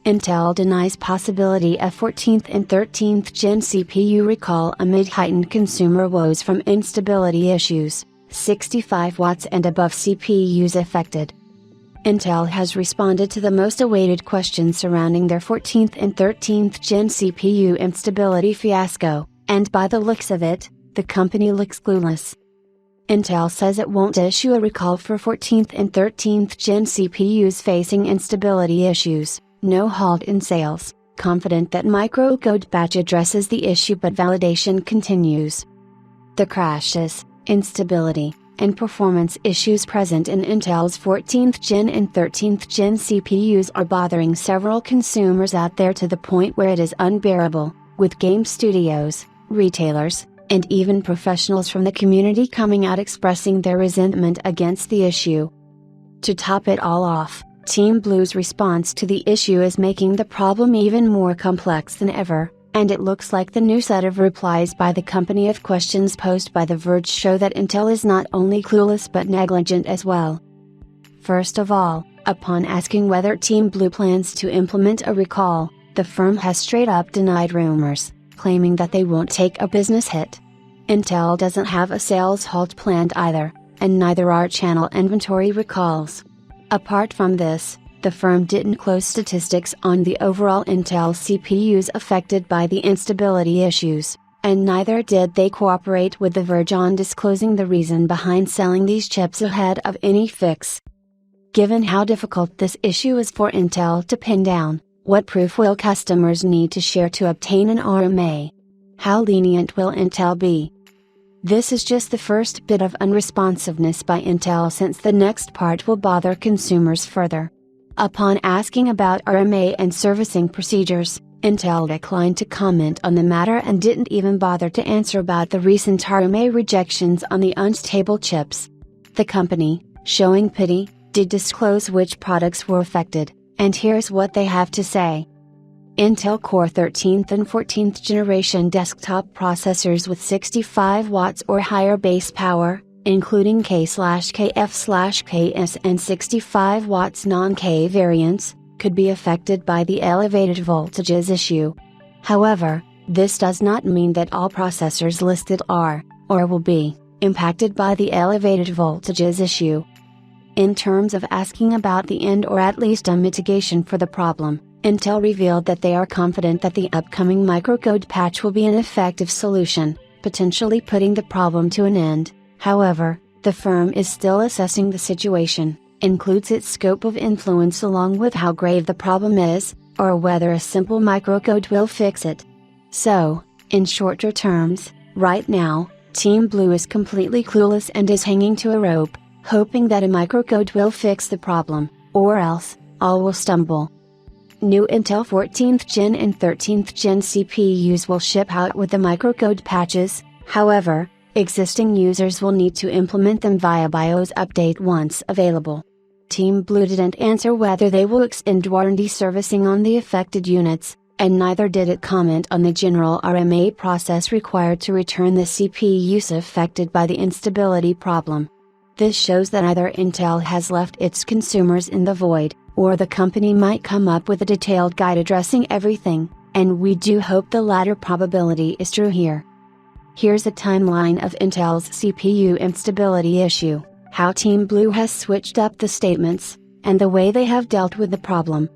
Intel denies possibility of 14th and 13th Gen CPU recall amid heightened consumer woes from instability issues, 65 watts and above CPUs affected. Intel has responded to the most awaited questions surrounding their 14th and 13th Gen CPU instability fiasco, and by the looks of it, the company looks clueless. Intel says it won't issue a recall for 14th and 13th Gen CPUs facing instability issues, no halt in sales, confident that microcode patch addresses the issue but validation continues. The crashes, instability, and performance issues present in Intel's 14th Gen and 13th Gen CPUs are bothering several consumers out there to the point where it is unbearable, with game studios, retailers, and even professionals from the community coming out expressing their resentment against the issue. To top it all off, Team Blue's response to the issue is making the problem even more complex than ever, and it looks like the new set of replies by the company of questions posed by The Verge show that Intel is not only clueless but negligent as well. First of all, upon asking whether Team Blue plans to implement a recall, the firm has straight up denied rumors, claiming that they won't take a business hit. Intel doesn't have a sales halt planned either, and neither are channel inventory recalls. Apart from this, the firm didn't close statistics on the overall Intel CPUs affected by the instability issues, and neither did they cooperate with The Verge on disclosing the reason behind selling these chips ahead of any fix. Given how difficult this issue is for Intel to pin down, what proof will customers need to share to obtain an RMA? How lenient will Intel be? This is just the first bit of unresponsiveness by Intel, since the next part will bother consumers further. Upon asking about RMA and servicing procedures, Intel declined to comment on the matter and didn't even bother to answer about the recent RMA rejections on the unstable chips. The company, showing pity, did disclose which products were affected, and here's what they have to say. Intel Core 13th and 14th generation desktop processors with 65 watts or higher base power, including K/KF/KS and 65 watts non-K variants, could be affected by the elevated voltages issue. However, this does not mean that all processors listed are, or will be, impacted by the elevated voltages issue. In terms of asking about the end or at least a mitigation for the problem, Intel revealed that they are confident that the upcoming microcode patch will be an effective solution, potentially putting the problem to an end. However, the firm is still assessing the situation, includes its scope of influence along with how grave the problem is, or whether a simple microcode will fix it. So, in shorter terms, right now, Team Blue is completely clueless and is hanging to a rope, hoping that a microcode will fix the problem, or else, all will stumble. New Intel 14th Gen and 13th Gen CPUs will ship out with the microcode patches. However, existing users will need to implement them via BIOS update once available. Team Blue didn't answer whether they will extend warranty servicing on the affected units, and neither did it comment on the general RMA process required to return the CPUs affected by the instability problem. This shows that either Intel has left its consumers in the void, or the company might come up with a detailed guide addressing everything, and we do hope the latter probability is true here. Here's a timeline of Intel's CPU instability issue, how Team Blue has switched up the statements, and the way they have dealt with the problem.